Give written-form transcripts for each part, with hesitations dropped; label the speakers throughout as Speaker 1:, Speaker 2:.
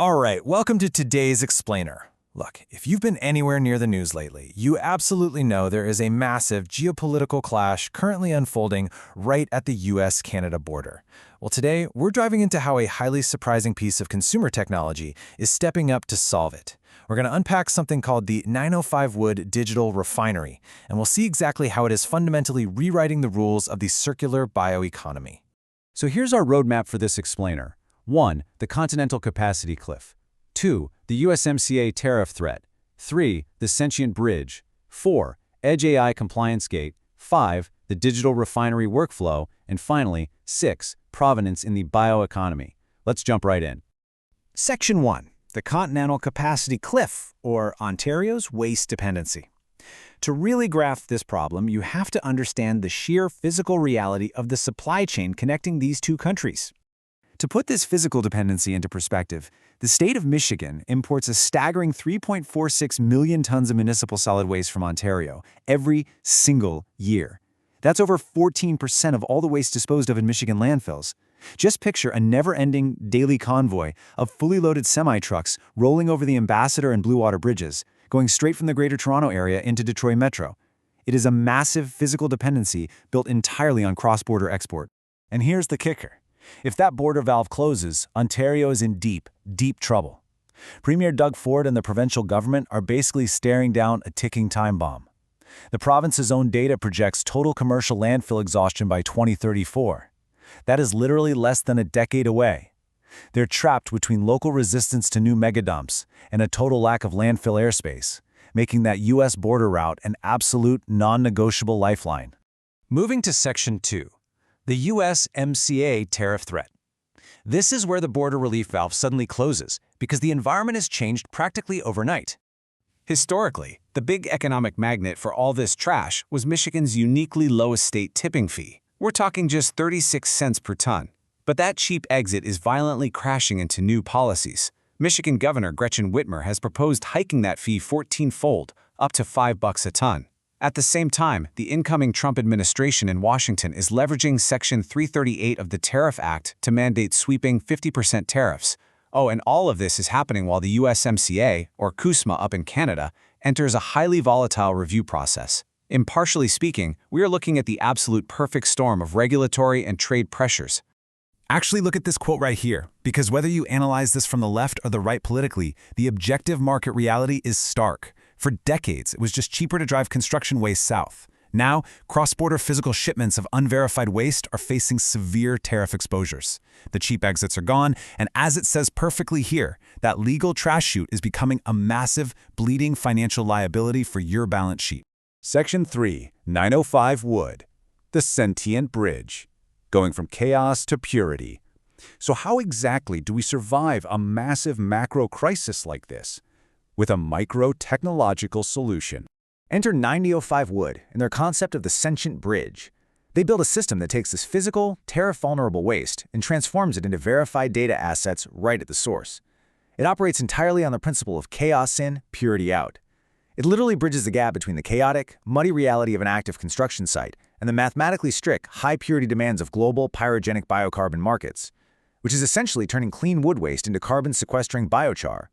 Speaker 1: All right, welcome to today's Explainer. Look, if you've been anywhere near the news lately, you absolutely know there is a massive geopolitical clash currently unfolding right at the US-Canada border. Well, today, we're diving into how a highly surprising piece of consumer technology is stepping up to solve it. We're going to unpack something called the 905 Wood Digital Refinery, and we'll see exactly how it is fundamentally rewriting the rules of the circular bioeconomy.
Speaker 2: So here's our roadmap for this explainer. 1. The Continental Capacity Cliff. 2. The USMCA tariff threat. 3. The Sentient Bridge. 4. Edge AI Compliance Gate. 5. The Digital Refinery Workflow. And finally, 6. Provenance in the bioeconomy. Let's jump right in.
Speaker 1: Section 1. The Continental Capacity Cliff, or Ontario's Waste Dependency. To really grasp this problem, you have to understand the sheer physical reality of the supply chain connecting these two countries. To put this physical dependency into perspective, the state of Michigan imports a staggering 3.46 million tons of municipal solid waste from Ontario every single year. That's over 14% of all the waste disposed of in Michigan landfills. Just picture a never-ending daily convoy of fully loaded semi-trucks rolling over the Ambassador and Blue Water bridges, going straight from the Greater Toronto Area into Detroit Metro. It is a massive physical dependency built entirely on cross-border export. And here's the kicker. If that border valve closes, Ontario is in deep, deep trouble. Premier Doug Ford and the provincial government are basically staring down a ticking time bomb. The province's own data projects total commercial landfill exhaustion by 2034. That is literally less than a decade away. They're trapped between local resistance to new megadumps and a total lack of landfill airspace, making that U.S. border route an absolute non-negotiable lifeline. Moving to Section 2. The USMCA tariff threat. This is where the border relief valve suddenly closes because the environment has changed practically overnight. Historically, the big economic magnet for all this trash was Michigan's uniquely low state tipping fee. We're talking just 36 cents per ton. But that cheap exit is violently crashing into new policies. Michigan Governor Gretchen Whitmer has proposed hiking that fee 14-fold, up to $5 a ton. At the same time, the incoming Trump administration in Washington is leveraging Section 338 of the Tariff Act to mandate sweeping 50% tariffs. Oh, and all of this is happening while the USMCA, or CUSMA up in Canada, enters a highly volatile review process. Impartially speaking, we are looking at the absolute perfect storm of regulatory and trade pressures.
Speaker 3: Actually, look at this quote right here, because whether you analyze this from the left or the right politically, the objective market reality is stark. For decades, it was just cheaper to drive construction waste south. Now, cross-border physical shipments of unverified waste are facing severe tariff exposures. The cheap exits are gone, and as it says perfectly here, that legal trash chute is becoming a massive, bleeding financial liability for your balance sheet.
Speaker 2: Section 3. 905 Wood. The Sentient Bridge. Going from chaos to purity. So how exactly do we survive a massive macro crisis like this? With a micro-technological solution.
Speaker 1: Enter 905 Wood and their concept of the Sentient Bridge. They build a system that takes this physical, tariff-vulnerable waste and transforms it into verified data assets right at the source. It operates entirely on the principle of chaos in, purity out. It literally bridges the gap between the chaotic, muddy reality of an active construction site and the mathematically strict, high-purity demands of global pyrogenic biocarbon markets, which is essentially turning clean wood waste into carbon-sequestering biochar.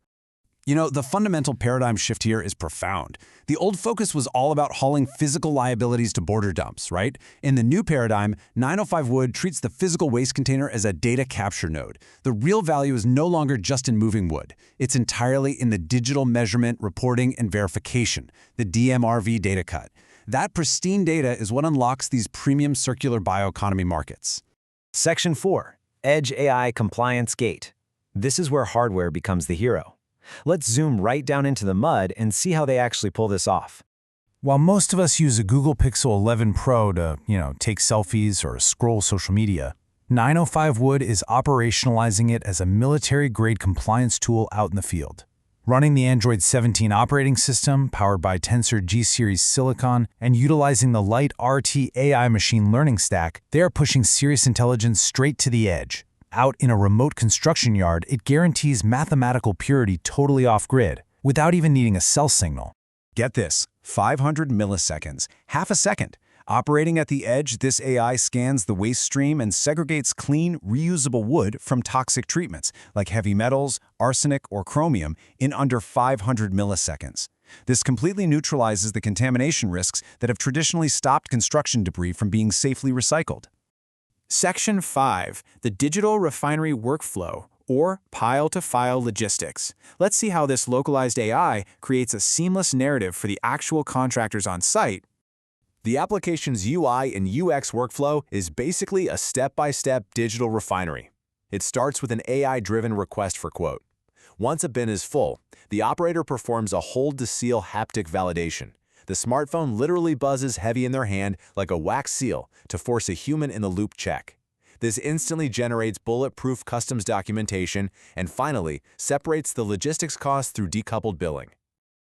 Speaker 3: You know, the fundamental paradigm shift here is profound. The old focus was all about hauling physical liabilities to border dumps, right? In the new paradigm, 905 Wood treats the physical waste container as a data capture node. The real value is no longer just in moving wood. It's entirely in the digital measurement, reporting, and verification, the DMRV data cut. That pristine data is what unlocks these premium circular bioeconomy markets.
Speaker 1: Section 4. Edge AI Compliance Gate. This is where hardware becomes the hero. Let's zoom right down into the mud and see how they actually pull this off.
Speaker 3: While most of us use a Google Pixel 11 Pro to, take selfies or scroll social media, 905 Wood is operationalizing it as a military-grade compliance tool out in the field. Running the Android 17 operating system, powered by Tensor G-Series Silicon, and utilizing the Light RT AI machine learning stack, they are pushing serious intelligence straight to the edge. Out in a remote construction yard, it guarantees mathematical purity totally off-grid, without even needing a cell signal.
Speaker 4: Get this, 500 milliseconds, half a second.
Speaker 1: Operating at the edge, this AI scans the waste stream and segregates clean, reusable wood from toxic treatments, like heavy metals, arsenic, or chromium, in under 500 milliseconds. This completely neutralizes the contamination risks that have traditionally stopped construction debris from being safely recycled. Section 5. The Digital Refinery Workflow, or Pile-to-File Logistics. Let's see how this localized AI creates a seamless narrative for the actual contractors on site. The application's UI and UX workflow is basically a step-by-step digital refinery. It starts with an AI-driven request for quote. Once a bin is full, the operator performs a hold-to-seal haptic validation. The smartphone literally buzzes heavy in their hand like a wax seal to force a human-in-the-loop check. This instantly generates bulletproof customs documentation and finally separates the logistics costs through decoupled billing.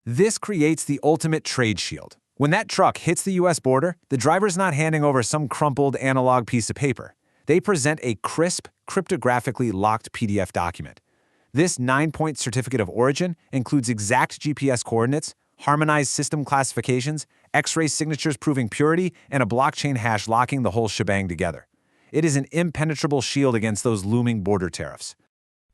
Speaker 1: This creates the ultimate trade shield. When that truck hits the US border, the driver's not handing over some crumpled analog piece of paper. They present a crisp, cryptographically locked PDF document. This 9-point certificate of origin includes exact GPS coordinates, harmonized system classifications, X-ray signatures proving purity, and a blockchain hash locking the whole shebang together. It is an impenetrable shield against those looming border tariffs.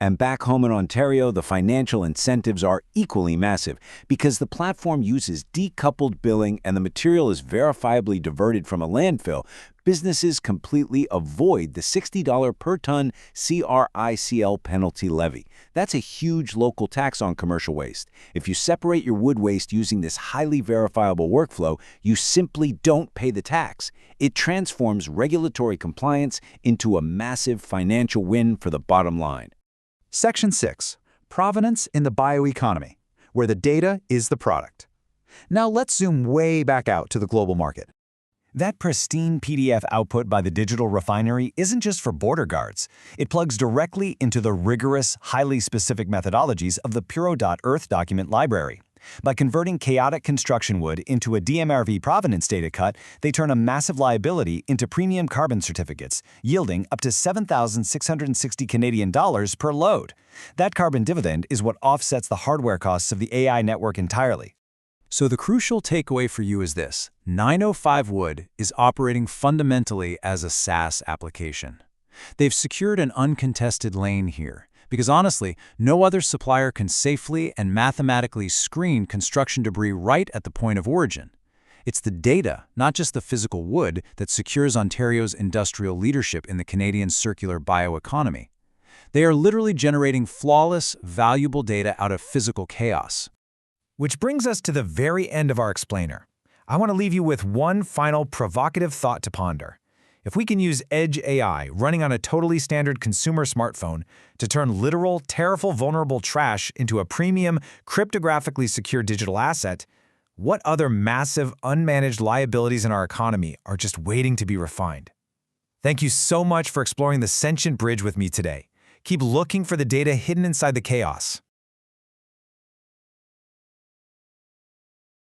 Speaker 2: And back home in Ontario, the financial incentives are equally massive because the platform uses decoupled billing and the material is verifiably diverted from a landfill. Businesses completely avoid the $60 per ton CRICL penalty levy. That's a huge local tax on commercial waste. If you separate your wood waste using this highly verifiable workflow, you simply don't pay the tax. It transforms regulatory compliance into a massive financial win for the bottom line.
Speaker 1: Section 6. Provenance in the bioeconomy, where the data is the product. Now let's zoom way back out to the global market. That pristine PDF output by the digital refinery isn't just for border guards. It plugs directly into the rigorous, highly specific methodologies of the Puro.Earth document library. By converting chaotic construction wood into a DMRV provenance data cut, they turn a massive liability into premium carbon certificates, yielding up to 7,660 Canadian dollars per load. That carbon dividend is what offsets the hardware costs of the AI network entirely.
Speaker 3: So the crucial takeaway for you is this: 905 Wood is operating fundamentally as a SaaS application. They've secured an uncontested lane here, because honestly, no other supplier can safely and mathematically screen construction debris right at the point of origin. It's the data, not just the physical wood, that secures Ontario's industrial leadership in the Canadian circular bioeconomy. They are literally generating flawless, valuable data out of physical chaos.
Speaker 1: Which brings us to the very end of our explainer. I want to leave you with one final provocative thought to ponder. If we can use Edge AI running on a totally standard consumer smartphone to turn literal, terrible, vulnerable trash into a premium, cryptographically secure digital asset, what other massive, unmanaged liabilities in our economy are just waiting to be refined? Thank you so much for exploring the Sentient Bridge with me today. Keep looking for the data hidden inside the chaos.